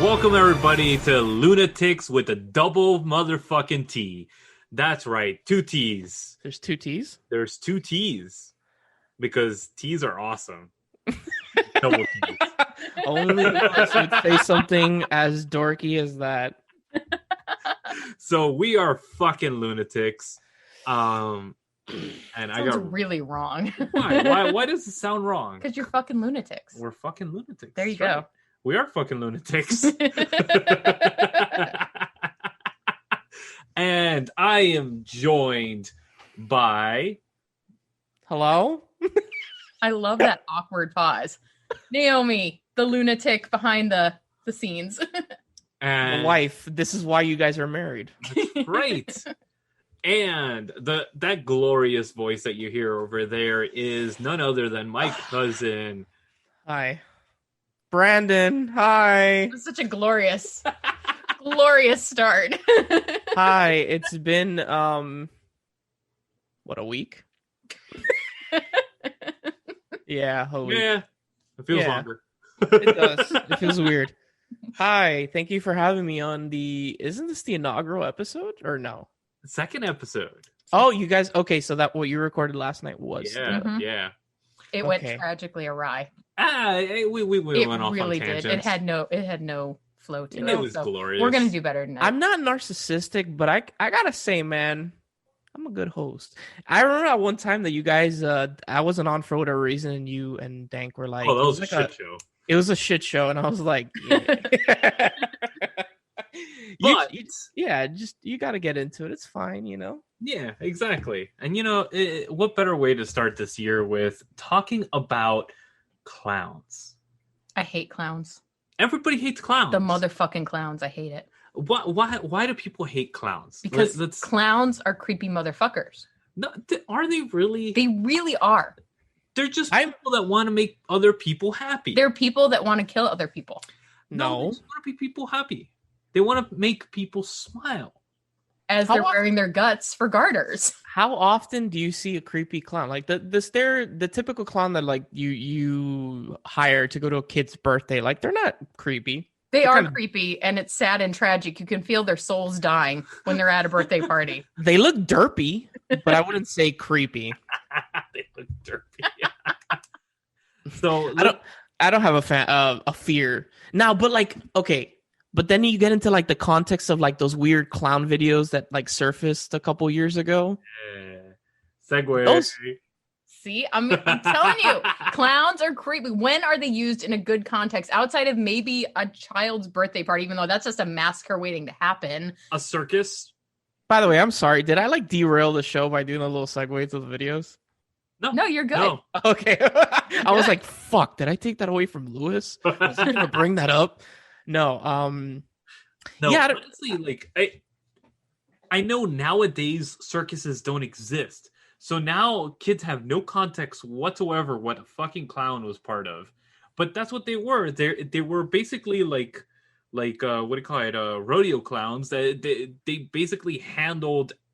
welcome everybody to Lunattix with a double motherfucking T. That's right, 2 T's. There's 2 T's? There's 2 T's. Because T's are awesome. Double T's. Only if I would say something as dorky as that. So we are fucking Lunattix. And Sounds really wrong. Why does it sound wrong? Because you're fucking lunatics. We're fucking Lunattix. There you go. We are fucking Lunattix. And I am joined by... Hello? I love that awkward pause. Naomi, the lunatic behind the scenes. And The wife. This is why you guys are married. That's right. And that glorious voice that you hear over there is none other than my cousin. Hi. Branden. Hi. It's such a glorious start. Hi. It's been, what, a week? Yeah, a week. Yeah, it feels Yeah. longer. It does. It feels weird. Hi. Thank you for having me on isn't this the inaugural episode or no? Second episode. Oh, you guys. Okay. So that what you recorded last night was. Yeah, Mhm. yeah. It went tragically awry. We It went off really on did. tangents. It had no flow to And it. it was so glorious. we're gonna do better than that. I'm not narcissistic, but I gotta say, man, I'm a good host. I remember at one time that you guys, I wasn't on for whatever reason, and you and Dank were like, Oh, that was a like shit show. It was a shit show, and I was like, But you got to get into it. It's fine, you know. yeah, exactly. And what better way to start this year with talking about clowns? I hate clowns. Everybody hates clowns. The motherfucking clowns. I hate it. Why do people hate clowns? Because clowns are creepy motherfuckers. No, are they really? They really are. They're just people that want to make other people happy. They're people that want to kill other people. No, they just want to make people happy. They want to make people smile. As they're wearing their guts for garters. How often do you see a creepy clown? Like the typical clown that like you hire to go to a kid's birthday. Like they're not creepy. They're are creepy, and it's sad and tragic. You can feel their souls dying when they're at a birthday party. They look derpy, but I wouldn't say creepy. They look derpy. So I don't have a fear now, but like okay. But then you get into like the context of like those weird clown videos that like surfaced a couple years ago. Segue. See, I'm telling you, clowns are creepy. When are they used in a good context outside of maybe a child's birthday party, even though that's just a massacre waiting to happen? A circus? By the way, I'm sorry. Did I like derail the show by doing a little segue to the videos? No, you're good. No. Okay. I was like, fuck, did I take that away from Lewis? Was I going to bring that up? No. No, yeah, honestly, like I know nowadays circuses don't exist. So now kids have no context whatsoever what a fucking clown was part of. But that's what they were. They were basically like what do you call it? Rodeo clowns. They basically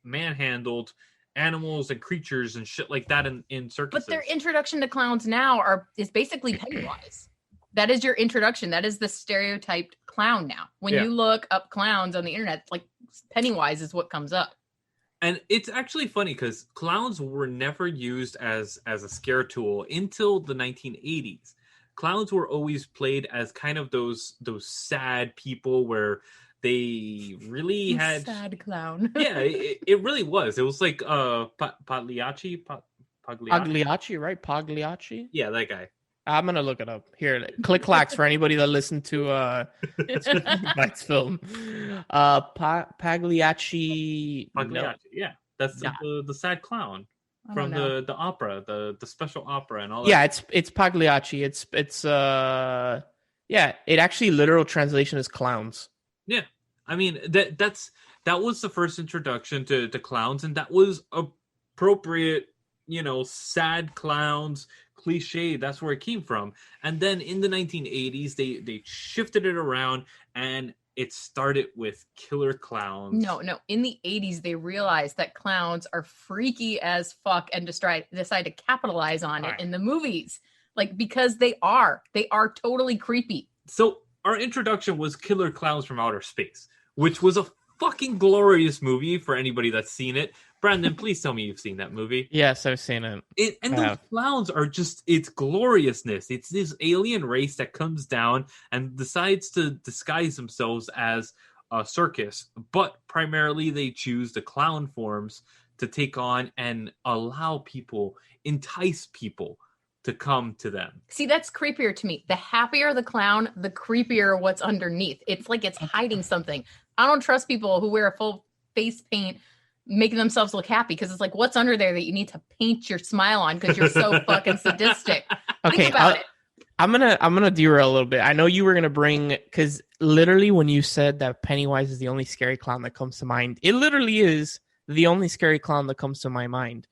manhandled animals and creatures and shit like that in circuses. But their introduction to clowns now is basically Pennywise. That is your introduction. That is the stereotyped clown now. When you look up clowns on the internet, like Pennywise is what comes up. And it's actually funny because clowns were never used as a scare tool until the 1980s. Clowns were always played as kind of those sad people where they really had sad clown. Yeah, it really was. It was like Pagliacci, right? Pagliacci? Yeah, that guy. I'm gonna look it up here. Click clacks for anybody that listened to Mike's film. Pagliacci. No. Yeah, that's the sad clown from the opera, the special opera, and all that. Yeah, it's Pagliacci. It's it actually literal translation is clowns. Yeah, I mean that was the first introduction to clowns, and that was appropriate. Sad clowns. Cliche, that's where it came from. And then in the 1980s they shifted it around and it started with killer clowns. No, in the 80s they realized that clowns are freaky as fuck and decide to capitalize on it in the movies, like because they are totally creepy. So our introduction was Killer Clowns from Outer Space, which was a fucking glorious movie for anybody that's seen it. Brandon, please tell me you've seen that movie. Yes, I've seen it. And those clowns are just, it's gloriousness. It's this alien race that comes down and decides to disguise themselves as a circus, but primarily they choose the clown forms to take on and allow people, entice people to come to them. See, that's creepier to me. The happier the clown, the creepier what's underneath. It's like it's hiding something. I don't trust people who wear a full face paint making themselves look happy, because it's like, what's under there that you need to paint your smile on because you're so fucking sadistic. Okay, Think about it. I'm gonna derail a little bit. I know you were gonna bring, because literally when you said that Pennywise is the only scary clown that comes to mind, it literally is the only scary clown that comes to my mind.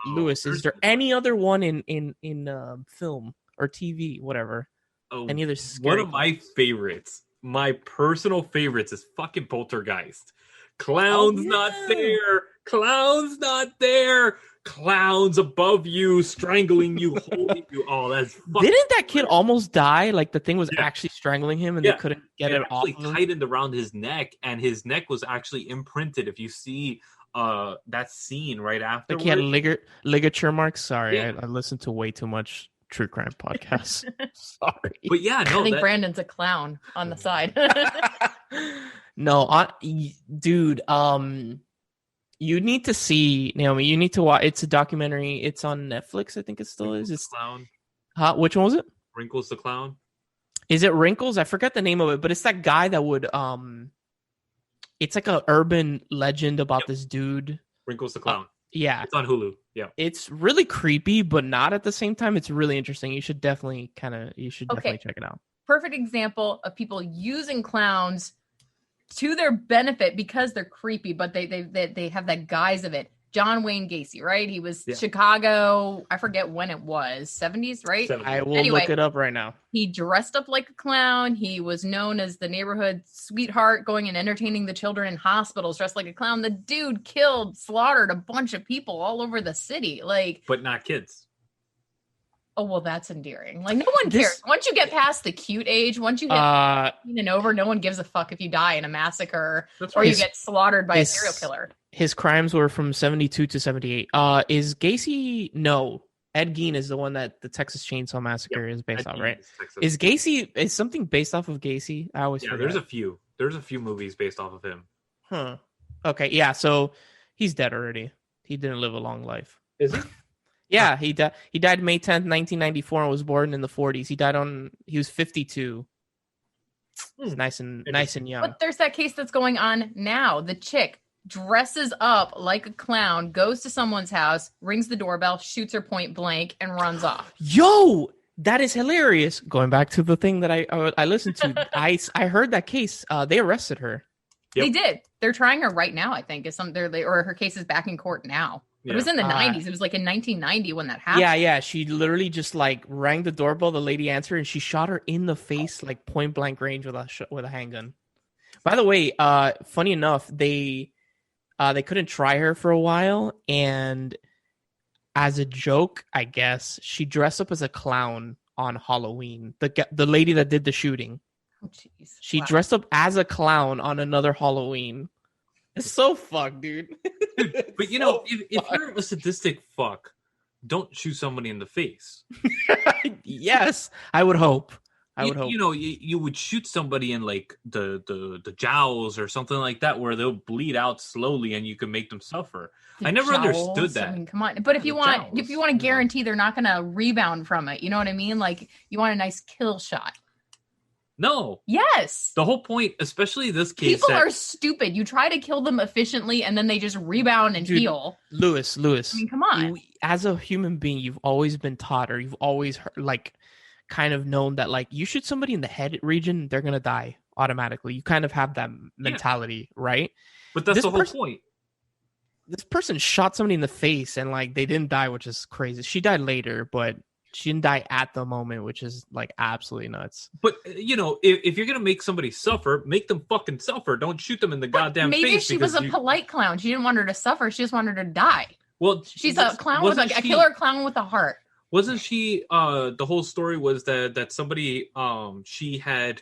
Lewis, is there any other one in film or TV, whatever? Any other scary one of my favorites, my personal favorites, is fucking Poltergeist. Clowns not there. Clowns not there. Clowns above you, strangling you, holding you. Oh, that's fucking Didn't that kid almost die? Like the thing was actually strangling him, and they couldn't get it off. It tightened around his neck, and his neck was actually imprinted. If you see that scene right after, like he had ligature marks. Sorry, I listened to way too much true crime podcasts. Sorry, but yeah, no, I think Brandon's a clown on the side. No, dude. You need to see, Naomi. You need to watch. It's a documentary. It's on Netflix. I think it still is. It's Clown. Which one was it? Wrinkles the Clown. Is it Wrinkles? I forgot the name of it, but it's that guy that would It's like a urban legend about this dude. Wrinkles the Clown. Yeah, it's on Hulu. Yeah, it's really creepy, but not at the same time. It's really interesting. You should definitely definitely check it out. Perfect example of people using clowns to their benefit because they're creepy, but they have that guise of it. John Wayne Gacy, right? He was Chicago. I forget when it was. 70s, right? 70s. I will look it up right now. He dressed up like a clown. He was known as the neighborhood sweetheart, going and entertaining the children in hospitals dressed like a clown. The dude slaughtered a bunch of people all over the city. But not kids. Oh, well, that's endearing. Like, no one cares. Once you get past the cute age, once you hit 18 and over, no one gives a fuck if you die in a massacre or you get slaughtered by a serial killer. His crimes were from 72 to 78. Is Gacy? No. Ed Gein is the one that the Texas Chainsaw Massacre is based off, right? Is Gacy, is something based off of Gacy? I always forget. There's a few. There's a few movies based off of him. Huh. Okay, yeah, so he's dead already. He didn't live a long life. Is he? Yeah, he died May 10th, 1994, and was born in the 40s. He was 52. He's nice and young. But there's that case that's going on now. The chick dresses up like a clown, goes to someone's house, rings the doorbell, shoots her point blank, and runs off. Yo, that is hilarious. Going back to the thing that I listened to, I heard that case. They arrested her. Yep. They did. They're trying her right now, I think. Or her case is back in court now. Yeah. It was in the 90s. It was like in 1990 when that happened. Yeah. She literally just like rang the doorbell. The lady answered, and she shot her in the face, like point blank range with a handgun. By the way, funny enough, they couldn't try her for a while, and as a joke, I guess, she dressed up as a clown on Halloween. The lady that did the shooting. Oh, jeez. She dressed up as a clown on another Halloween. It's so fucked, dude. But if you're a sadistic fuck, don't shoot somebody in the face. Yes, I would hope. You would shoot somebody in like the jowls or something like that, where they'll bleed out slowly and you can make them suffer. I never understood that. I mean, come on. But if you want to guarantee they're not going to rebound from it, you know what I mean? Like, you want a nice kill shot. No. Yes. The whole point, especially this case. People are stupid. You try to kill them efficiently and then they just rebound and heal. Lewis. I mean, come on. As a human being, you've always been taught, or you've always heard, like, kind of known that, like, you shoot somebody in the head region, they're going to die automatically. You kind of have that mentality, right? But that's the whole point. This person shot somebody in the face and, like, they didn't die, which is crazy. She died later, but she didn't die at the moment, which is like absolutely nuts. But if you're gonna make somebody suffer, make them fucking suffer. Don't shoot them in the goddamn face. Maybe she was a polite clown. She didn't want her to suffer. She just wanted her to die. Well, she's a clown a killer clown with a heart. Wasn't she? The whole story was that somebody she had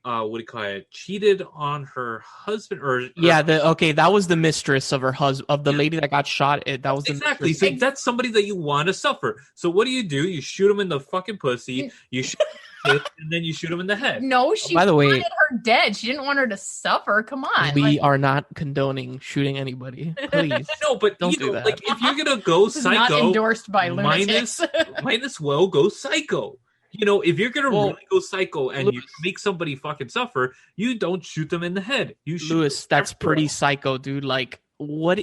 what do you call it? Cheated on her husband or that was the mistress of her husband, of the lady that got shot. That was the exactly. mistress. So that's somebody that you want to suffer. So what do? You shoot him in the fucking pussy. You shoot him and then you shoot him in the head. No, she by the way, wanted her dead. She didn't want her to suffer. Come on. We are not condoning shooting anybody. Please. No, but don't do that. Like if you're gonna go this psycho, is not endorsed by Lunattix. might as well go psycho. If you're gonna really go psycho and Lewis, you make somebody fucking suffer, you don't shoot them in the head. You shoot Lewis, that's pretty psycho, dude. Like, what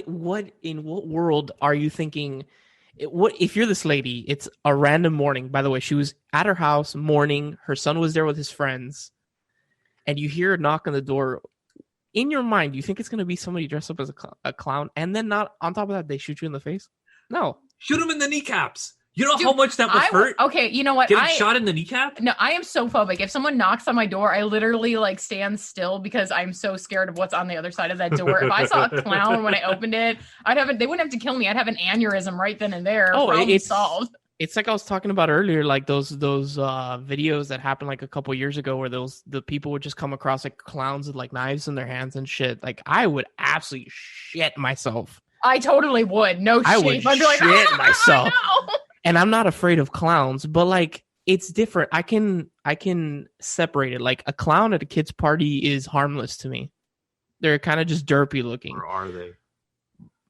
in what world are you thinking? What if you're this lady? It's a random morning. By the way, she was at her house mourning. Her son was there with his friends, and you hear a knock on the door. In your mind, you think it's gonna be somebody dressed up as a clown, and then not on top of that, they shoot you in the face. No, shoot him in the kneecaps. You know how much that must hurt? Okay, you know what? Getting shot in the kneecap? No, I am so phobic. If someone knocks on my door, I literally stand still because I'm so scared of what's on the other side of that door. If I saw a clown when I opened it, they wouldn't have to kill me. I'd have an aneurysm right then and there. Oh, it's solved. It's like I was talking about earlier, like those videos that happened like a couple years ago where the people would just come across like clowns with like knives in their hands and shit. Like I would absolutely shit myself. I totally would. No shame. I would I'd be like, shit myself. No. And I'm not afraid of clowns, but like it's different. I can separate it. Like a clown at a kid's party is harmless to me. They're kind of just derpy looking. Or are they?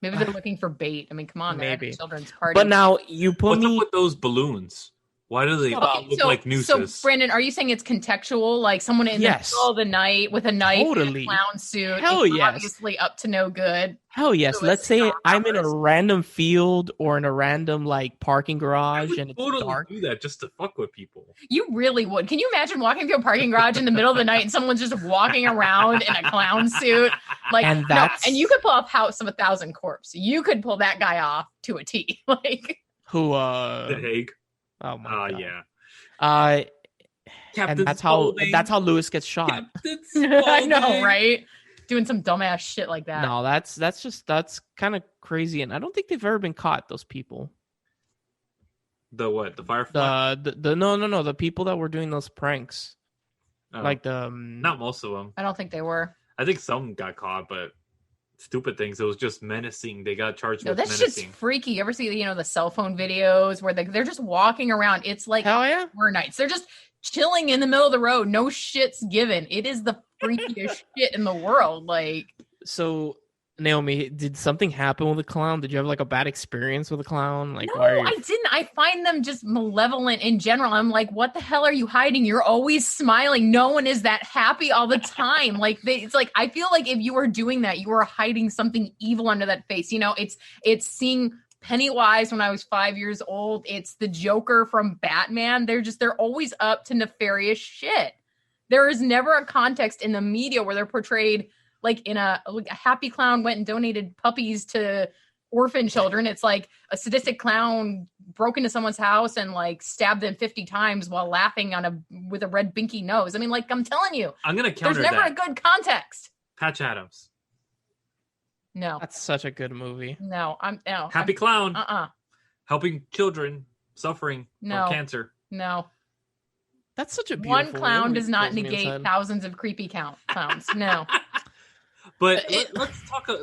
Maybe they're looking for bait. I mean, come on, they're at a children's party. But now you put What's up with those balloons? Why do they look like nooses? So, Branden, are you saying it's contextual? Like someone in the middle of the night with a knife and a clown suit? Hell yes. Obviously up to no good. Hell yes. So let's say I'm in a random field or in a random like parking garage and it's totally dark. Do that just to fuck with people. You really would. Can you imagine walking through a parking garage in the middle of the night and someone's just walking around in a clown suit? Like, and you could pull off House of 1,000 Corpse. You could pull that guy off to a T. Like who? The Hague. Oh my god. Yeah. And that's how Lewis gets shot. I know, right? Doing some dumbass shit like that. No, that's kind of crazy, and I don't think they've ever been caught. Those people. The what? The Firefly? No. The people that were doing those pranks, like not most of them. I don't think they were. I think some got caught, but stupid things. It was just menacing. They got charged with menacing. That shit's freaky. You ever see the cell phone videos where they're just walking around? It's like hell yeah. Horror Nights. They're just chilling in the middle of the road. No shit's given. It is the freakiest shit in the world. Like, so Naomi, did something happen with a clown? Did you have like a bad experience with a clown? Like, no, I didn't. I find them just malevolent in general. I'm like, what the hell are you hiding? You're always smiling. No one is that happy all the time. Like, it's like, I feel like if you were doing that, you were hiding something evil under that face. It's seeing Pennywise when I was 5 years old. It's the Joker from Batman. They're always up to nefarious shit. There is never a context in the media where they're portrayed like in a happy clown went and donated puppies to orphan children. It's like a sadistic clown broke into someone's house and like stabbed them 50 times while laughing with a red binky nose. I mean, like, I'm telling you, I'm gonna counter there's never a good context. Patch Adams. No, that's such a good movie. No, Happy Clown. Helping children suffering from cancer. No. That's such a beautiful one clown does not negate thousands of creepy clowns. No. But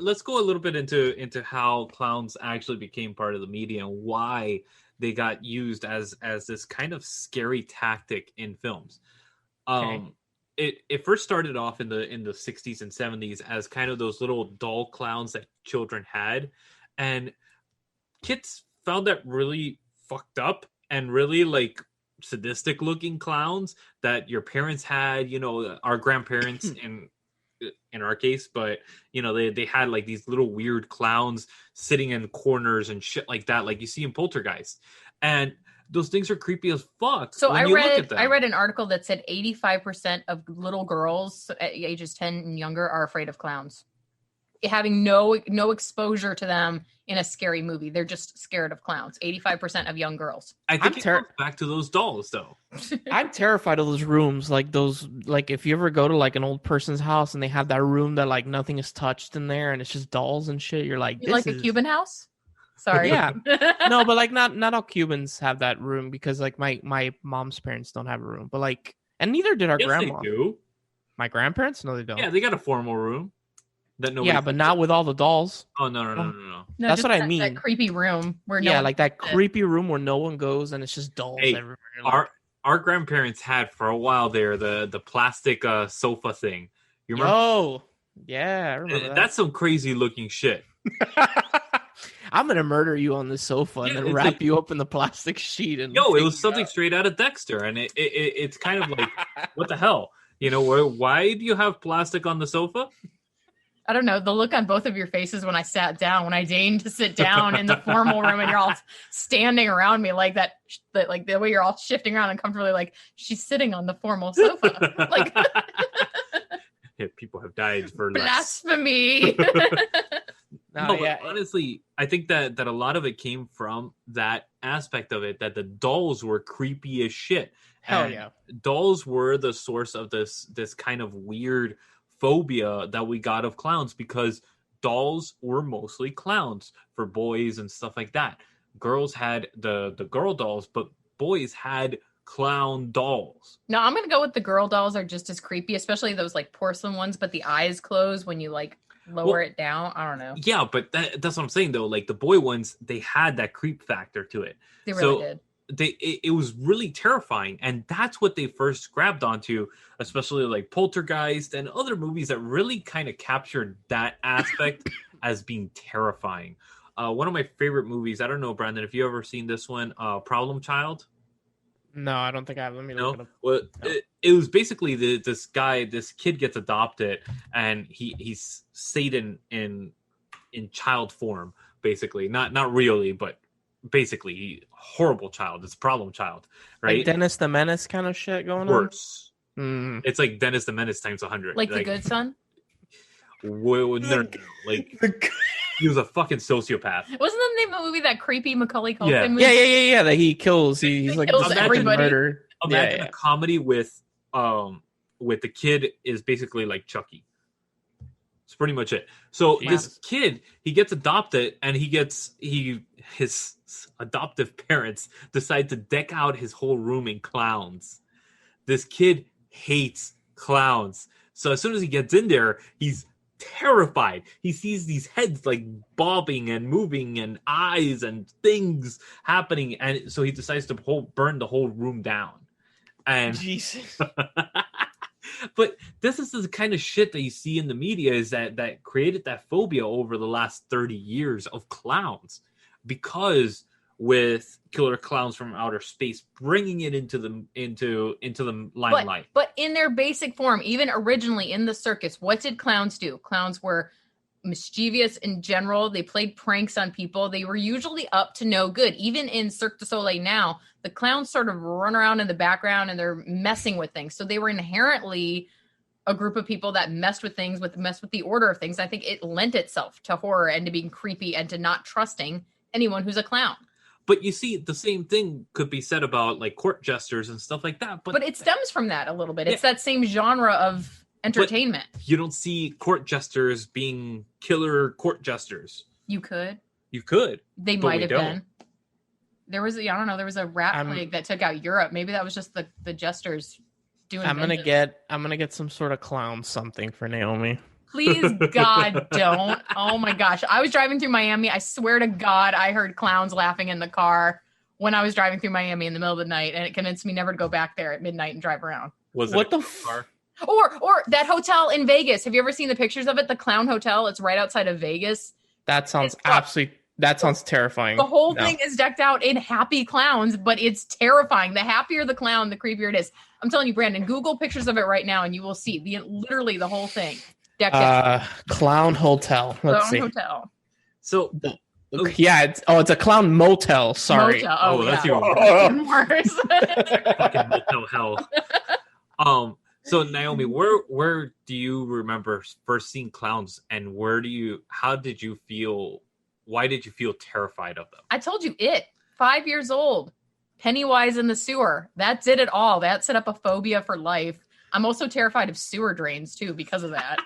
let's go a little bit into how clowns actually became part of the media and why they got used as this kind of scary tactic in films. Okay. It first started off in the 60s and 70s as kind of those little doll clowns that children had, and kids found that really fucked up and really like sadistic looking clowns that your parents had, our grandparents in our case, but they had like these little weird clowns sitting in corners and shit like that, like you see in Poltergeist, and those things are creepy as fuck. So I read an article that said 85% of little girls at ages 10 and younger are afraid of clowns, having no exposure to them in a scary movie. They're just scared of clowns. 85% of young girls. I think it goes back to those dolls, though. I'm terrified of those rooms, like if you ever go to like an old person's house and they have that room that like nothing is touched in there and it's just dolls and shit. You're like, a Cuban house? Sorry. Yeah. No, but like not all Cubans have that room because like my mom's parents don't have a room, but like, and neither did our Yes, grandma. they do. My grandparents? No, they don't. Yeah, they got a formal room. That nobody Yeah, but not with all the dolls. Oh no. No, That's just what I that mean. creepy room where no Yeah, one like that sits. creepy room where no one goes and it's just dolls Hey, everywhere. Like, our grandparents had for a while there the plastic sofa thing. You remember? oh, yeah, I remember that. That's some crazy looking shit. I'm gonna murder you on the sofa and Yeah, then it's wrap like- you up in the plastic sheet. And Yo, it take was you something out. straight out of Dexter, and it's kind of like, what the hell? You know, why do you have plastic on the sofa? I don't know, the look on both of your faces when I sat down, when I deigned to sit down in the formal room and you're all standing around me like that, like the way you're all shifting around uncomfortably, like she's sitting on the formal sofa. Like, Yeah, people have died for less. blasphemy. No, yeah, but honestly, I think that a lot of it came from that aspect of it, that the dolls were creepy as shit. hell And yeah. dolls were the source of this kind of weird phobia that we got of clowns, because dolls were mostly clowns for boys and stuff like that. Girls had the girl dolls, but boys had clown dolls. No, I'm gonna go with the girl dolls are just as creepy, especially those like porcelain ones, but the eyes close when you like lower it down. I don't know. Yeah, but that's what I'm saying though. Like the boy ones, they had that creep factor to it. They really did. It was really terrifying, and that's what they first grabbed onto, especially like Poltergeist and other movies that really kind of captured that aspect as being terrifying. One of my favorite movies, I don't know, Brandon, if you ever seen this one, Problem Child. No, I don't think I have. Let me look it up. Well, No. it was basically this kid gets adopted, and he's Satan in child form, basically, not really, but basically horrible child. It's problem child, right? Like Dennis the Menace kind of shit going Worse. on. It's like Dennis the Menace times 100. Like the good son? No. Like he was a fucking sociopath. Wasn't the name of the movie that creepy Macaulay Culkin Yeah. movie? Yeah. That he kills. He's like kills such a everybody. murder. Imagine Yeah. a comedy with the kid is basically like Chucky. It's pretty much it. So Yeah. this kid, he gets adopted, and his adoptive parents decide to deck out his whole room in clowns. This kid hates clowns. So as soon as he gets in there, he's terrified. He sees these heads like bobbing and moving and eyes and things happening, and so he decides to burn the whole room down. And Jesus. but this is the kind of shit that you see in the media is that created that phobia over the last 30 years of clowns, because with Killer Clowns from Outer Space bringing it into the limelight. But in their basic form, even originally in the circus, what did clowns do? Clowns were mischievous in general. They played pranks on people. They were usually up to no good. Even in Cirque du Soleil now, the clowns sort of run around in the background and they're messing with things. So they were inherently a group of people that messed with things, messed with the order of things. I think it lent itself to horror and to being creepy and to not trusting anyone who's a clown. But you see, the same thing could be said about like court jesters and stuff like that. But it stems from that a little bit. It's that same genre of entertainment. You don't see court jesters being killer court jesters. You could. You could. They But might we have don't. been. There was a rat plague that took out Europe. Maybe that was just the jesters doing. I'm gonna vengeance. get some sort of clown something for Naomi. Please, God, don't. Oh my gosh. I was driving through Miami. I swear to God, I heard clowns laughing in the car when I was driving through Miami in the middle of the night, and it convinced me never to go back there at midnight and drive around. Was What it the car? Or that hotel in Vegas. Have you ever seen the pictures of it? The Clown Hotel. It's right outside of Vegas. That sounds It's- that sounds terrifying. The whole No. thing is decked out in happy clowns, but it's terrifying. The happier the clown, the creepier it is. I'm telling you, Brandon, Google pictures of it right now and you will see literally the whole thing. Decked out. Clown hotel. Let's Clown see. Hotel. So Yeah, it's a clown motel. Sorry. Motel. Oh, that's yeah. even Even worse. fucking motel hell. So Naomi, where do you remember first seeing clowns, and how did you feel? Why did you feel terrified of them? I told you 5 years old. Pennywise in the sewer. That did it all. That set up a phobia for life. I'm also terrified of sewer drains too because of that.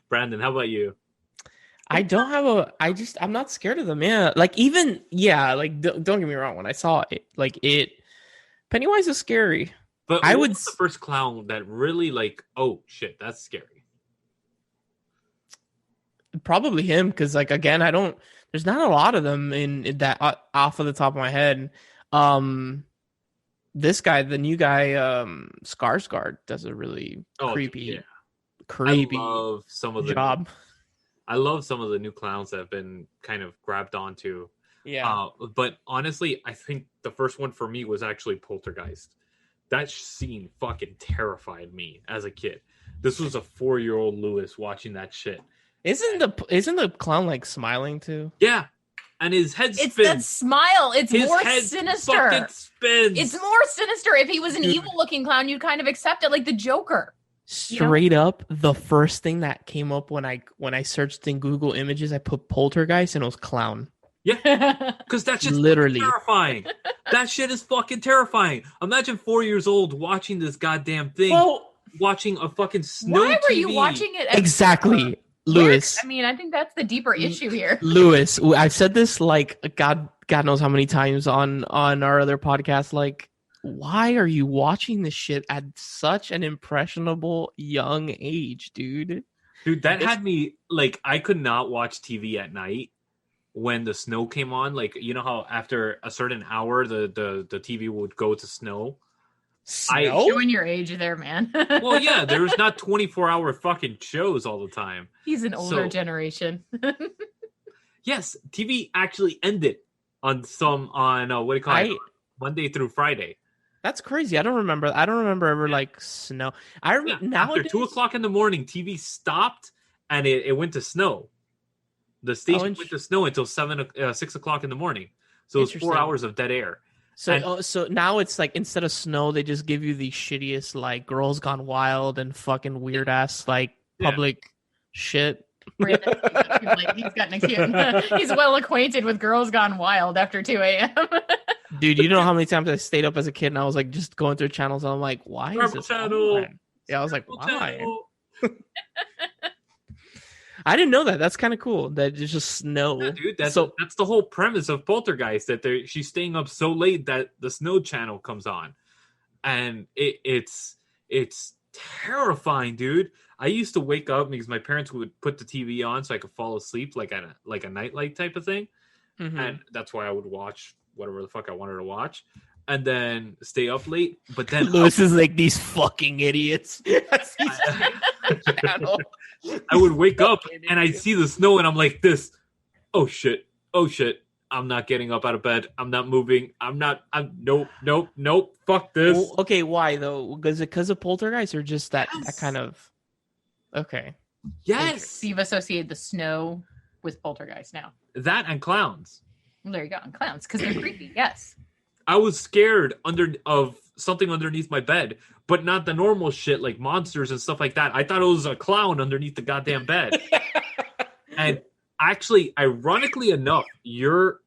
Brandon, how about you? I don't have a. I'm not scared of them. Yeah, like even like don't get me wrong. When I saw it, like it, Pennywise is scary. But I what would was the first clown that really like, oh shit, that's scary. probably him because like again, I don't. There's not a lot of them in that off of the top of my head. This guy, the new guy, Skarsgård, does a really creepy I love some of the job. I love some of the new clowns that have been kind of grabbed onto. Yeah. But honestly, I think the first one for me was actually Poltergeist. That scene fucking terrified me as a kid. This was a 4-year-old Lewis watching that shit. Isn't the clown like smiling too? Yeah. And his head spins. It's that smile. It's his more head sinister. Fucking spins. It's more sinister. If he was an evil-looking clown, you'd kind of accept it, like the Joker. Straight up, the first thing that came up when I searched in Google Images, I put poltergeist and it was clown. Yeah, because that shit's literally terrifying. That shit is fucking terrifying. Imagine 4 years old watching this goddamn thing, watching a fucking snow. Why were TV. you watching it? Exactly, Lewis. I mean, I think that's the deeper issue here. Lewis, I've said this like God knows how many times on our other podcast. Like, why are you watching this shit at such an impressionable young age, dude? Dude, that had me like I could not watch TV at night when the snow came on. Like, you know how after a certain hour the TV would go to snow. Showing your age there, man. Well, yeah, there's not 24-hour fucking shows all the time. He's an older generation. Yes, TV actually ended on what do you call it? Monday through Friday. That's crazy. I don't remember ever like snow. Now After 2:00 in the morning, TV stopped and it went to snow. The station went to snow until 6 o'clock in the morning. So it's 4 hours of dead air. So now it's like instead of snow, they just give you the shittiest like Girls Gone Wild and fucking weird ass like public shit. He's well acquainted with Girls Gone Wild after 2 a.m. Dude, you know how many times I stayed up as a kid and I was like just going through channels and I'm like, why is this on? Yeah, I was like, why? I didn't know that. That's kind of cool. That it's just snow. Yeah, dude, that's the whole premise of Poltergeist. That she's staying up so late that the Snow Channel comes on, and it's terrifying, dude. I used to wake up because my parents would put the TV on so I could fall asleep, like a nightlight type of thing, and that's why I would watch whatever the fuck I wanted to watch, and then stay up late. But then Lewis is like these fucking idiots. I would wake up and I'd see the snow and I'm like this. Oh shit. I'm not getting up out of bed. I'm not moving. Nope. Fuck this. Well, okay, why though? Because of Poltergeist or just that kind of... Okay. Yes. So you've associated the snow with Poltergeist now. That and clowns. Well, there you go. And clowns, because they're creepy. Yes. I was scared of something underneath my bed, but not the normal shit like monsters and stuff like that. I thought it was a clown underneath the goddamn bed. And actually, ironically enough, your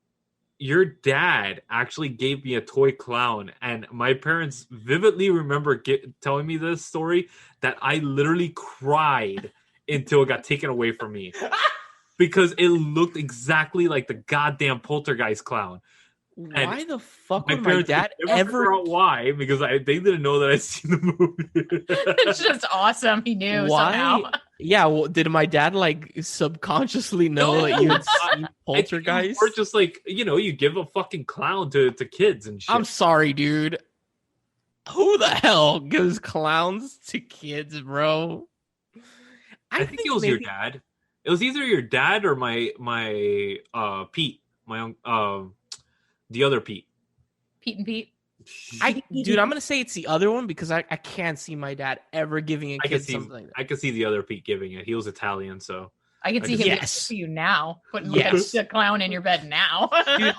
dad actually gave me a toy clown, and my parents vividly remember telling me this story that I literally cried until it got taken away from me because it looked exactly like the goddamn Poltergeist clown. Why the fuck would my dad ever? Why? Because they didn't know that I'd seen the movie. It's just awesome. He knew somehow. Yeah. Well, did my dad like subconsciously know that you had seen Poltergeist? Or just like you give a fucking clown to kids and shit. I'm sorry, dude. Who the hell gives clowns to kids, bro? I think it was your dad. It was either your dad or my Pete, the other Pete. Pete and Pete. Dude, I'm gonna say it's the other one because I can't see my dad ever giving a kid something like that. I could see the other Pete giving it. He was Italian, so I could see him to you now, putting the clown in your bed now. Dude,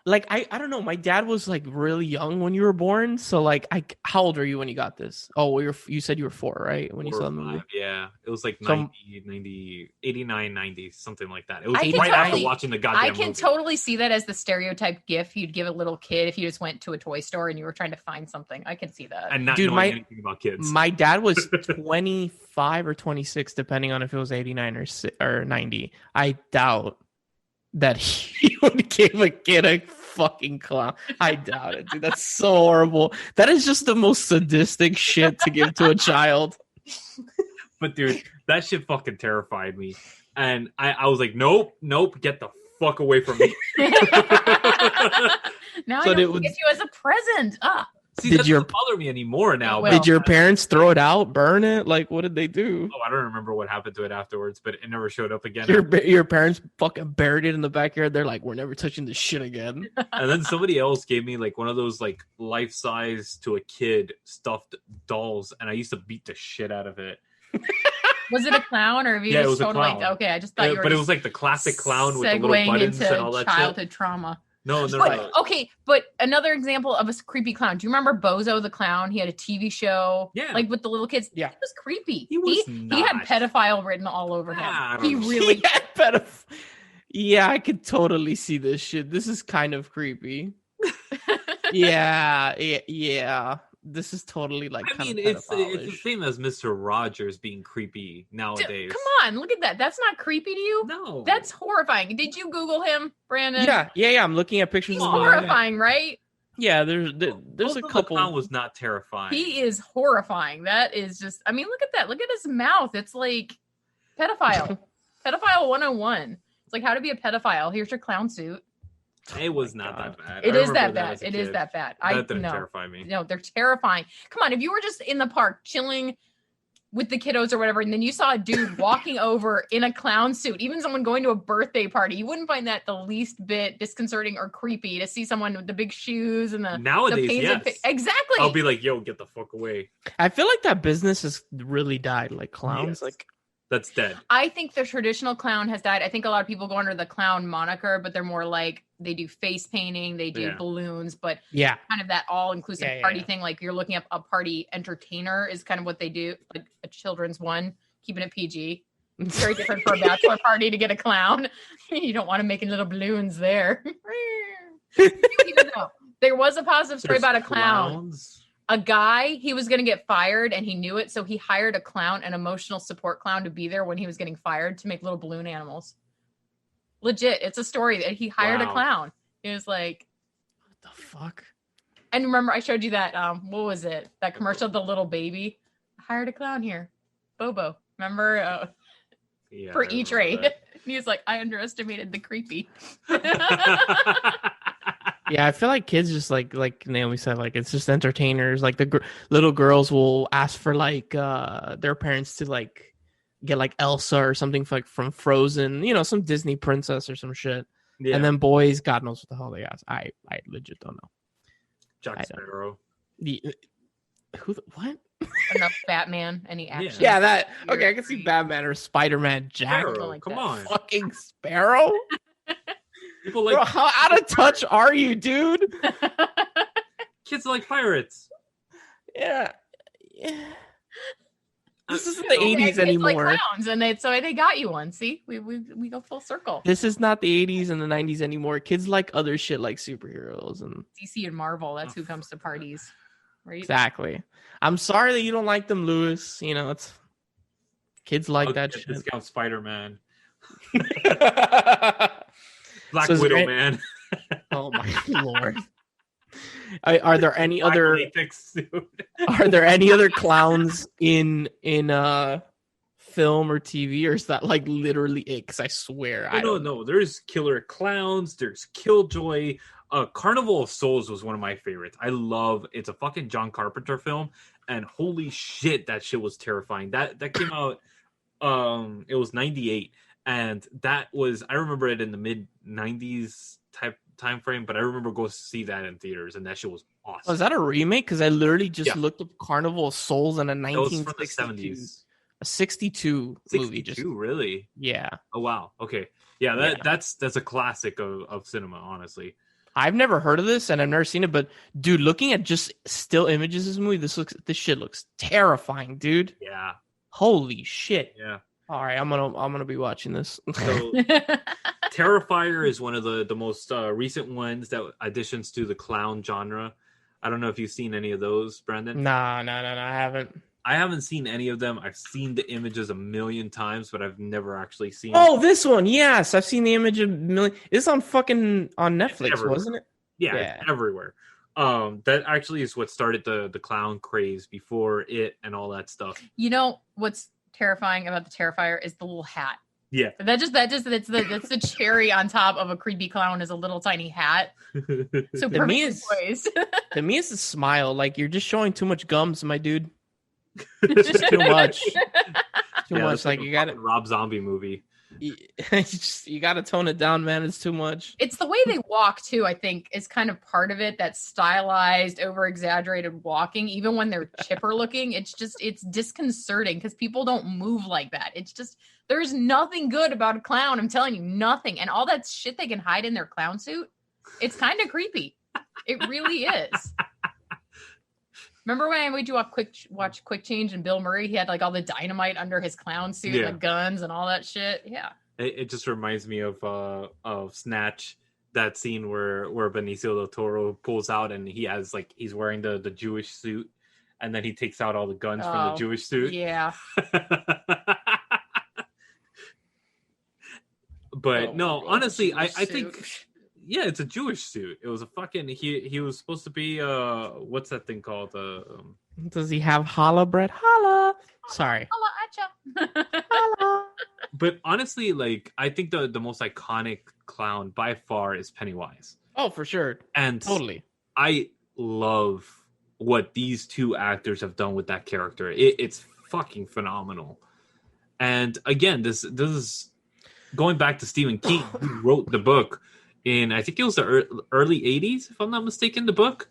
like I don't know. My dad was like really young when you were born, so like how old are you when you got this? Oh, well, you said you were 4, right? When you 4 saw or the movie. 5, yeah. It was like So- 90, 89, 90, something like that. It was I can right after totally- watching the goddamn I can movie. totally see that as the stereotype gift you'd give a little kid if you just went to a toy store and you were trying to find something. I can see that. And not Dude, knowing anything about kids. My dad was 25 or 26, depending on if it was 89 or 90. I doubt that he would give a kid a fucking clown. I doubt it, dude. That's so horrible. That is just the most sadistic shit to give to a child. But dude, that shit fucking terrified me. And I was like, nope, get the fuck away from me. Now So I it don't was- get you as a present. See, Did that your- doesn't bother me anymore now. Well- Did your parents throw it out, burn it? Like, what did they do? Oh, I don't remember what happened to it afterwards, but it never showed up again. Your parents fucking buried it in the backyard. They're like, we're never touching this shit again. And then somebody else gave me like one of those like life size to a kid stuffed dolls, and I used to beat the shit out of it. Was it a clown or have you Yeah, it just was a totally clown. Okay, I just thought you were But it just was like the classic clown with the little segueing buttons into and all that shit. childhood trauma. No, But, okay, but another example of a creepy clown. Do you remember Bozo the Clown? He had a TV show, Yeah. like with the little kids. Yeah. He was creepy. He was he had not. pedophile written all over him. I don't He know. really. Yeah, I could totally see this shit. This is kind of creepy. Yeah. This is totally like. I kind mean, of it's the pedophile-ish. same as Mr. Rogers being creepy Dude, nowadays. come on, look at that. That's not creepy to you. No, That's horrifying. Did you Google him, Brandon? Yeah. I'm looking at pictures. He's of him. horrifying, right? Yeah, there's a Bozo the couple. Clown was not terrifying. He is horrifying. That is just. I mean, look at that. Look at his mouth. It's like pedophile. Pedophile 101. It's like how to be a pedophile. Here's your clown suit. It was Oh my not God. that bad. It I is remember that bad. as a It is kid. that bad. That didn't no. terrify me. No, they're terrifying. Come on, if you were just in the park chilling with the kiddos or whatever, and then you saw a dude walking over in a clown suit, even someone going to a birthday party, you wouldn't find that the least bit disconcerting or creepy to see someone with the big shoes and the Nowadays, painted yes. exactly. I'll be like, yo, get the fuck away. I feel like that business has really died. Like clowns, Yes. like That's dead. I think the traditional clown has died. I think a lot of people go under the clown moniker, but they're more like they do face painting, they do Yeah. balloons, but yeah. kind of that all-inclusive Yeah, party yeah. thing. Like you're looking up a party entertainer is kind of what they do, like a children's one, keeping it PG. It's very different for a bachelor party to get a clown. You don't want to make little balloons there. Even though there was a positive story There's about a clown. clowns. A guy, he was going to get fired and he knew it. So he hired a clown, an emotional support clown, to be there when he was getting fired to make little balloon animals. Legit. It's a story that he hired a Wow. clown. It was like, What the fuck? and remember I showed you that, what was it? That commercial of the little baby. I hired a clown here. Bobo. Remember? Yeah, For I each remember rate. He was like, I underestimated the creepy. that. Yeah, I feel like kids just like Naomi said, like it's just entertainers. Like the little girls will ask for like their parents to like get like Elsa or something like from Frozen, you know, some Disney princess or some shit. Yeah, And then boys, God knows what the hell they ask. I legit don't know. I Jack don't- Sparrow. What? Enough Batman, any action. Yeah, that. You're Okay, I can see free. Batman or Spider-Man. Jack Sparrow, like come that. on. fucking Sparrow. People Bro, like how out of touch are you, dude? kids like pirates. Yeah. This isn't You the know, 80s Kids like anymore. clowns, and so they got you one. See, we go full circle. This is not the 80s and the 90s anymore. Kids like other shit like superheroes and DC and Marvel. That's who comes to parties, right? exactly. I'm sorry that you don't like them, Lewis. You know, it's kids like I'll that get shit. Discount Spider-Man. So Black is Widow, there- man. Oh my lord. Are there any other Latex suit. are there any other clowns in film or TV, or is that like literally it? Because I swear I No, don't no. There's Killer Clowns. There's Killjoy. Carnival of Souls was one of my favorites. I love. It's a fucking John Carpenter film, and holy shit, that shit was terrifying. That came out. It was 98, and that was. I remember it in the mid 90s type time frame, but I remember going to see that in theaters, and that shit was awesome. Oh, is that a remake? Because I literally just Yeah. looked up Carnival of Souls in a That was from the 1962, 70s. a 62 movie. 62, Just really? yeah. Oh wow. Okay. Yeah, Yeah. that's a classic of cinema, honestly. I've never heard of this and I've never seen it, but dude, looking at just still images of this movie, this shit looks terrifying, dude. Yeah. Holy shit. Yeah. All right, I'm gonna be watching this. So Terrifier is one of the most recent ones that additions to the clown genre. I don't know if you've seen any of those, Branden. No, I haven't. I haven't seen any of them. I've seen the images a million times, but I've never actually seen. Oh, this one, yes, I've seen the image a million. It's on Netflix, wasn't it? Yeah, it's everywhere. That actually is what started the clown craze before it and all that stuff. You know what's terrifying about the Terrifier is the little hat. Yeah, that's the cherry on top of a creepy clown is a little tiny hat. So to me, it's the smile. Like you're just showing too much gums, my dude. It's just too much. Too much. Like you got to Rob Zombie movie. You got to tone it down, man. It's too much. It's the way they walk too. I think is kind of part of it. That stylized, over exaggerated walking, even when they're chipper looking, it's disconcerting because people don't move like that. It's just there's nothing good about a clown. I'm telling you, nothing. And all that shit they can hide in their clown suit. It's kind of creepy. It really is. Remember when I made you watch Quick Change and Bill Murray? He had like all the dynamite under his clown suit, and the guns and all that shit. Yeah, it just reminds me of Snatch, that scene where Benicio del Toro pulls out and he's wearing the Jewish suit, and then he takes out all the guns from the Jewish suit. Yeah. But no, honestly, I think. Yeah, it's a Jewish suit. It was a fucking he was supposed to be what's that thing called? Does he have challah bread? Challah. Sorry. Challah. But honestly, like I think the most iconic clown by far is Pennywise. Oh, for sure. And totally. I love what these two actors have done with that character. It's fucking phenomenal. And again, this is going back to Stephen King, who wrote the book in, I think it was the early 80s, if I'm not mistaken, the book.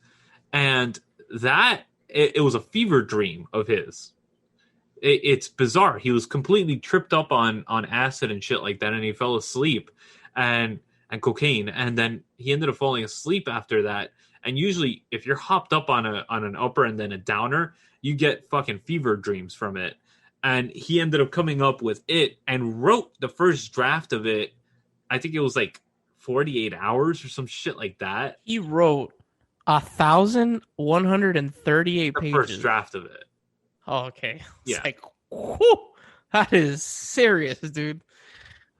And that, it was a fever dream of his. It's bizarre. He was completely tripped up on acid and shit like that, and he fell asleep and cocaine. And then he ended up falling asleep after that. And usually, if you're hopped up on an upper and then a downer, you get fucking fever dreams from it. And he ended up coming up with it and wrote the first draft of it. I think it was like 48 hours or some shit like that. He wrote 1,138 pages. First draft of it. Oh, okay. It's yeah. like, whew, that is serious, dude.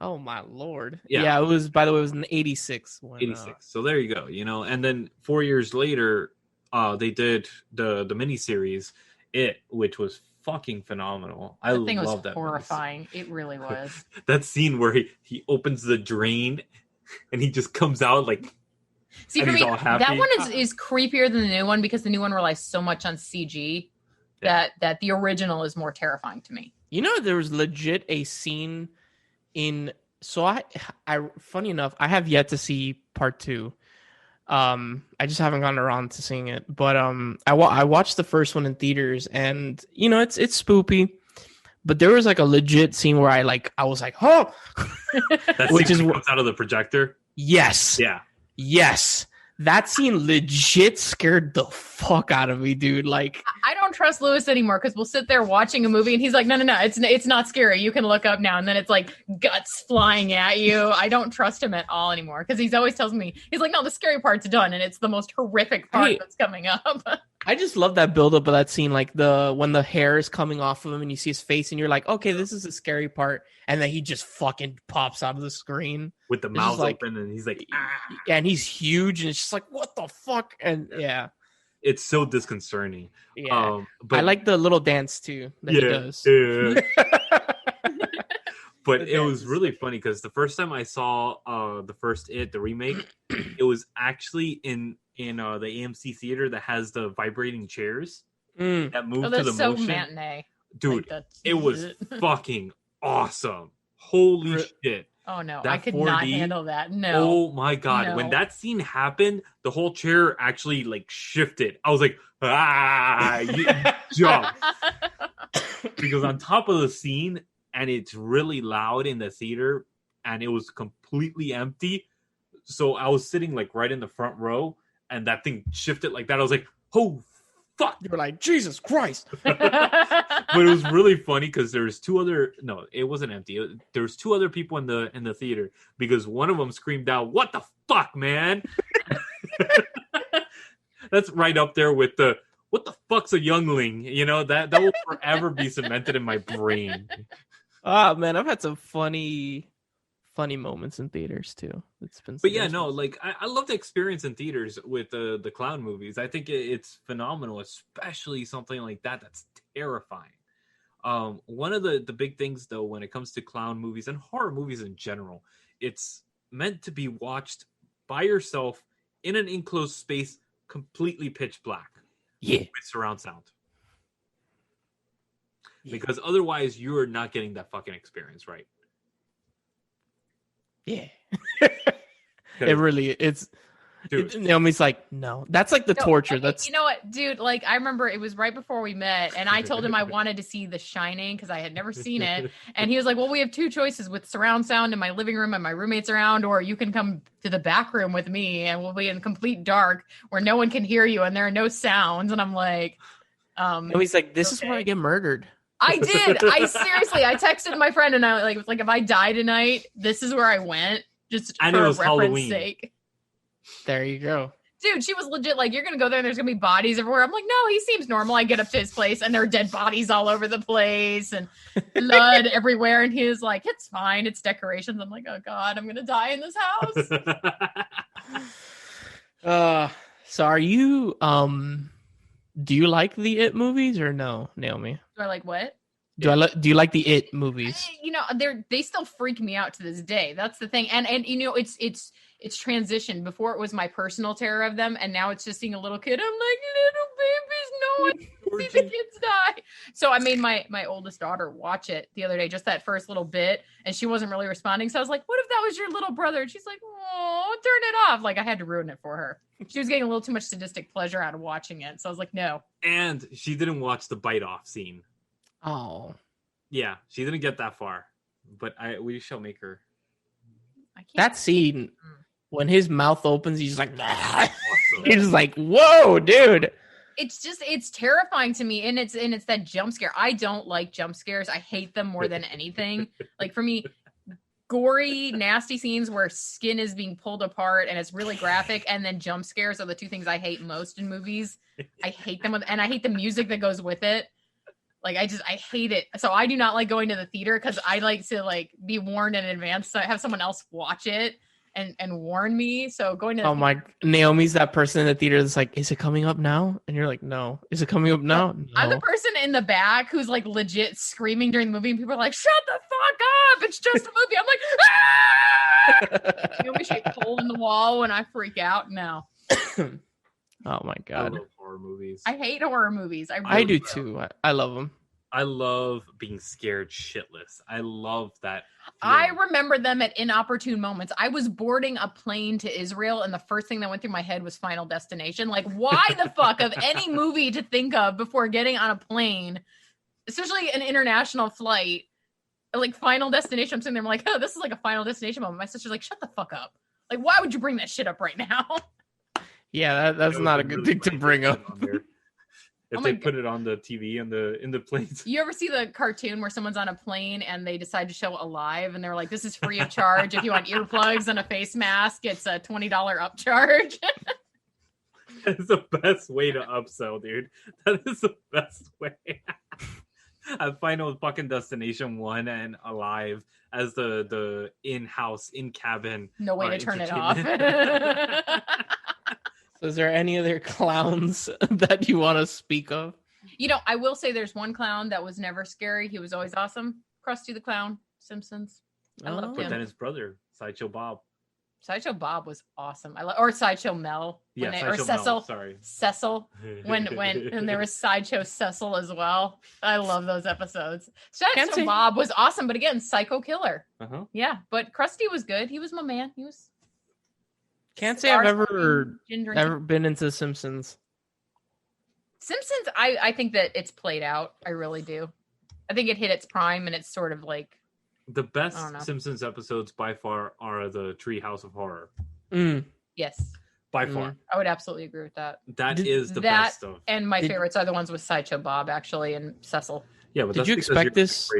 Oh my lord. Yeah. It was, by the way, it was in 86. 86. So there you go, and then 4 years later, they did the miniseries, which was fucking phenomenal. I love that. Horrifying. It really was. That scene where he opens the drain and he just comes out like. See, for me, that one is creepier than the new one because the new one relies so much on CG that the original is more terrifying to me. There was legit a scene in. So I funny enough, I have yet to see part 2. I just haven't gotten around to seeing it, but I watched the first one in theaters, and it's spoopy, but there was like a legit scene where I was like, oh, which is comes out of the projector. Yes. Yeah. Yes. That scene legit scared the fuck out of me, dude. Like, I don't trust Lewis anymore because we'll sit there watching a movie and he's like, no, it's not scary. You can look up now. And then it's like guts flying at you. I don't trust him at all anymore because he's always tells me, he's like, no, the scary part's done. And it's the most horrific part that's coming up. I just love that buildup of that scene. Like when the hair is coming off of him and you see his face and you're like, okay, this is the scary part. And then he just fucking pops out of the screen. With the mouth open and he's like, ah. And he's huge and it's just like, what the fuck? And yeah. It's so disconcerting. Yeah. But I like the little dance too that he does. Yeah. But it was really funny because the first time I saw the first the remake, it was actually in the AMC theater that has the vibrating chairs that move to the motion. Matinee. Dude, it was fucking awesome. Holy shit. Oh no, I could 4D, not handle that. No. Oh my god. No. When that scene happened, the whole chair actually shifted. I was like, jump. Because on top of the scene, and it's really loud in the theater, and it was completely empty. So I was sitting like right in the front row, and that thing shifted like that. I was like, oh fuck. You were like, Jesus Christ. But it was really funny because there's two other. No, it wasn't empty. There's two other people in the theater because one of them screamed out, "What the fuck, man!" That's right up there with the "What the fuck's a youngling?" You know, that will forever be cemented in my brain. Oh man, I've had some funny moments in theaters too. But yeah, no, like I love the experience in theaters with the clown movies. I think it's phenomenal, especially something like that that's terrifying. One of the big things though, when it comes to clown movies and horror movies in general, it's meant to be watched by yourself in an enclosed space, completely pitch black. Yeah, with surround sound. Yeah. Because otherwise you're not getting that fucking experience, right? Yeah. It really Naomi's like, no. That's like the torture. That's you know what, dude, like I remember it was right before we met and I told him I wanted to see The Shining because I had never seen it. And he was like, well, we have two choices with surround sound in my living room and my roommates around, or you can come to the back room with me and we'll be in complete dark where no one can hear you and there are no sounds. And I'm like, Naomi's like, this is where I get murdered. I did. I seriously, I texted my friend and I was like, if I die tonight, this is where I went. Just for it was reference Halloween. sake. There you go. Dude, she was legit like, you're going to go there and there's going to be bodies everywhere. I'm like, no, he seems normal. I get up to his place and there are dead bodies all over the place and blood everywhere. And he was like, it's fine. It's decorations. I'm like, oh God, I'm going to die in this house. So are you, do you like the It movies or no, Naomi? Do I like what? Do you like the It movies? You know, they still freak me out to this day. That's the thing. And you know, it's transitioned. Before it was my personal terror of them, and now it's just seeing a little kid. I'm like, little babies, no one can see the kids die. So I made my oldest daughter watch it the other day, just that first little bit, and she wasn't really responding. So I was like, what if that was your little brother? And she's like, oh, turn it off. Like I had to ruin it for her. She was getting a little too much sadistic pleasure out of watching it. So I was like, no. And she didn't watch the bite off scene. Oh. Yeah, she didn't get that far. But we shall make her. I can't. That scene, when his mouth opens, he's like, he's like, whoa, dude. It's terrifying to me. And it's that jump scare. I don't like jump scares. I hate them more than anything. Like for me, gory, nasty scenes where skin is being pulled apart and it's really graphic, and then jump scares are the two things I hate most in movies. I hate them and I hate the music that goes with it. Like I hate it. So I do not like going to the theater because I like to like be warned in advance. So I have someone else watch it and warn me. So going to Naomi's that person in the theater that's like, is it coming up now? And you're like, no. Is it coming up now? No. I'm the person in the back who's like legit screaming during the movie, and people are like, shut the fuck up. It's just a movie. I'm like, ah! Naomi shake a hole in the wall when I freak out. No. Oh my God. I love horror movies. I hate horror movies. I do too. I love them. I love being scared shitless. I love that feeling. I remember them at inopportune moments. I was boarding a plane to Israel, and the first thing that went through my head was Final Destination. Like, why the fuck of any movie to think of before getting on a plane, especially an international flight, like Final Destination? I'm sitting there, I'm like, oh, this is like a Final Destination moment. My sister's like, shut the fuck up. Like, why would you bring that shit up right now? Yeah, that's not a good thing to bring up. If they put it on the TV in the planes. You ever see the cartoon where someone's on a plane and they decide to show Alive, and they're like, this is free of charge. If you want earplugs and a face mask, it's a $20 upcharge. That's the best way to upsell, dude. That is the best way. I Final fucking Destination 1 and Alive as the in-house, in-cabin. No way to turn it off. So is there any other clowns that you want to speak of? You know, I will say there's one clown that was never scary. He was always awesome. Krusty the Clown, Simpsons. I loved him. But then his brother, Sideshow Bob. Sideshow Bob was awesome. Or Sideshow Mel. Yeah, or Cecil. Mel, sorry. Cecil. When there was Sideshow Cecil as well. I love those episodes. Sideshow Bob was awesome, but again, psycho killer. Uh-huh. Yeah, but Krusty was good. He was my man. He was. Can't say I've ever been into Simpsons. Simpsons, I think that it's played out. I really do. I think it hit its prime, and it's sort of like the best Simpsons episodes by far are the Treehouse of Horror. Yes. by far. I would absolutely agree with that. That is the best of. And my favorites are the ones with Sideshow Bob, actually, and Cecil. Yeah, but Did you expect this?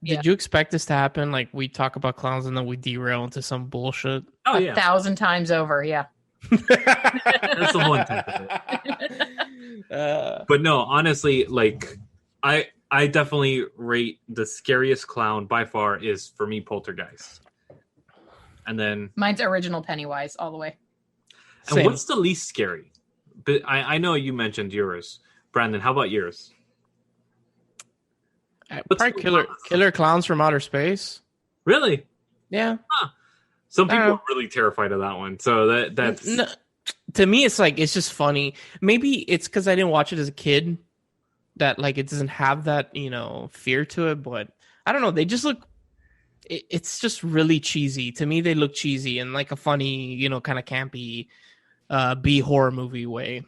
Did you expect this to happen? Like, we talk about clowns and then we derail into some bullshit. Oh, 1,000 times over, yeah. That's the whole intent of it. But no, honestly, like, I definitely rate the scariest clown by far is, for me, Poltergeist. And then... Mine's original Pennywise, all the way. And Same. what's the least scary? But I know you mentioned yours. Brandon, how about yours? Probably killer clowns from outer space. Really? Yeah. Huh. Some people are really terrified of that one. So that's... No, to me, it's like, it's just funny. Maybe it's because I didn't watch it as a kid that, like, it doesn't have that, you know, fear to it. But I don't know. They just look... It's just really cheesy. To me, they look cheesy in, like, a funny, you know, kind of campy B-horror movie way.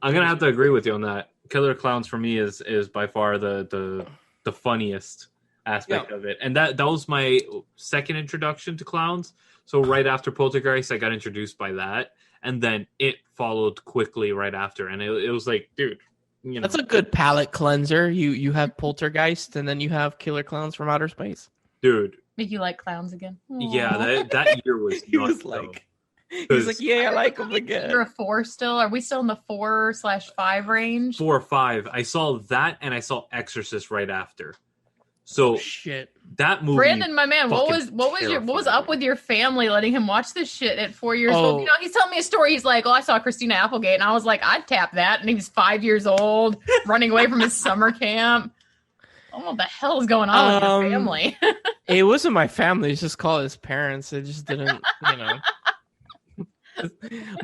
I'm going to have to agree with you on that. Killer Clowns for me is by far the funniest aspect of it. And that was my second introduction to clowns. So right after Poltergeist, I got introduced by that. And then it followed quickly right after. And it was like, dude, you know. That's a good palate cleanser. You have Poltergeist and then you have Killer Clowns from Outer Space. Dude. Make you like clowns again? Aww. Yeah, that year was He was like... He's like, yeah, I like him again. You're a 4 still? Are we still in the 4/5 range? 4 or 5. I saw that and I saw Exorcist right after. So shit. That movie. Brandon, my man, what was up with your family letting him watch this shit at 4 years old? You know, he's telling me a story. He's like, "Oh, I saw Christina Applegate," and I was like, "I'd tap that." And he was 5 years old, running away from his summer camp. Oh, what the hell is going on with your family? It wasn't my family. It's just called his parents. It just didn't, you know.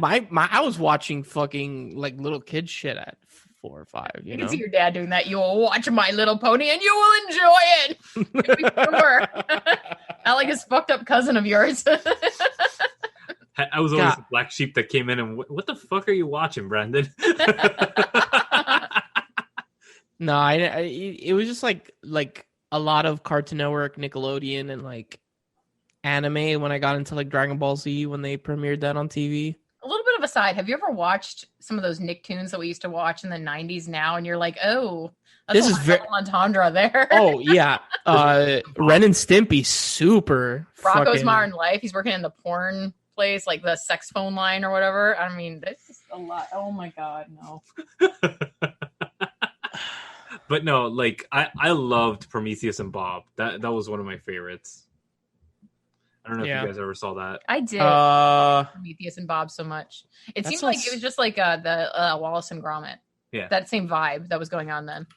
I was watching fucking like little kid shit at 4 or 5. You can know? see your dad doing that. You will watch My Little Pony and you will enjoy it. Be sure. Not like his fucked up cousin of yours. I was always the black sheep that came in and what the fuck are you watching, Brandon? No, it was just like a lot of Cartoon Network, Nickelodeon, and like anime when I got into like Dragon Ball Z when they premiered that on TV. A little bit of a side. Have you ever watched some of those Nicktoons that we used to watch in the 90s now? And you're like, oh, that's this is very entendre there. Oh, yeah. Ren and Stimpy, super. Rocco's Modern Life. He's working in the porn place, like the sex phone line or whatever. I mean, that's just a lot. Oh my God, no. But no, like I loved Prometheus and Bob. That was one of my favorites. I don't know if you guys ever saw that. I did. Prometheus and Bob so much. It seemed like it was just like the Wallace and Gromit. Yeah. That same vibe that was going on then.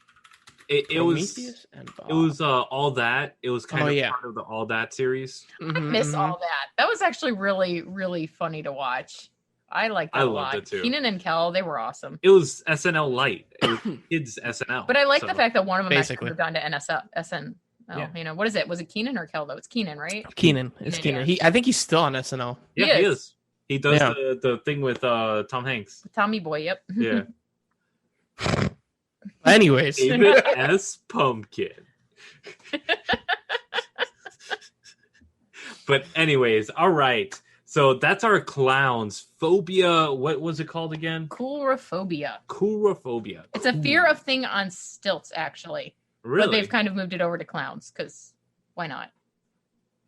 It was All That. It was kind of part of the All That series. I miss All That. That was actually really, really funny to watch. I liked that a lot. It too. Keenan and Kel, they were awesome. It was SNL light. It was kids SNL. But I like the fact that one of them actually moved on to SNL. You know, what is it? Was it Keenan or Kel though? It's Keenan, right? Keenan. It's Keenan. Yeah. I think he's still on SNL. Yeah, he is. He does the thing with Tom Hanks. Tommy Boy, yep. Yeah. Anyways. David S. Pumpkin. But anyways, all right. So that's our clowns. Phobia, what was it called again? Coulrophobia. Coulrophobia. It's a fear of thing on stilts, actually. Really? But they've kind of moved it over to clowns, because why not?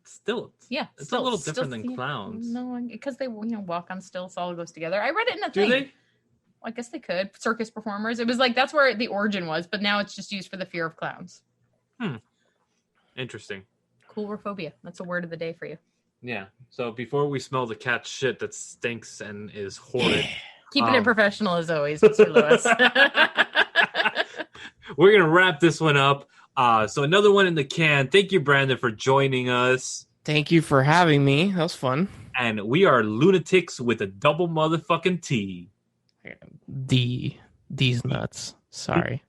Stilts? Yeah. It's a little different than clowns. No, because they walk on stilts, all goes together. I read it in a thing. Do they? Well, I guess they could. Circus performers. It was like, that's where the origin was, but now it's just used for the fear of clowns. Interesting. Coulrophobia. That's a word of the day for you. Yeah. So before we smell the cat shit that stinks and is horrid. Keeping it professional as always, Mr. Lewis. We're going to wrap this one up. So another one in the can. Thank you, Brandon, for joining us. Thank you for having me. That was fun. And we are Lunattix with a double motherfucking T. These nuts. Sorry.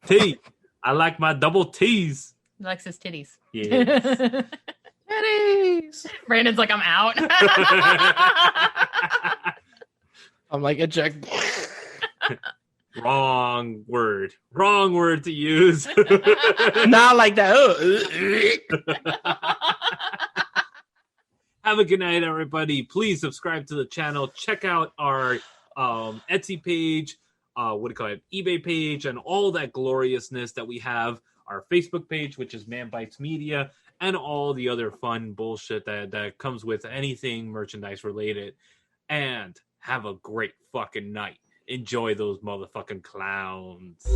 T. I like my double T's. He likes his titties. Yeah. Titties. Brandon's like, I'm out. I'm like, eject. Wrong word to use. Not like that. Have a good night, everybody. Please subscribe to the channel. Check out our Etsy page, eBay page, and all that gloriousness that we have. Our Facebook page, which is Man Bites Media, and all the other fun bullshit that comes with anything merchandise related. And have a great fucking night. Enjoy those motherfucking clowns.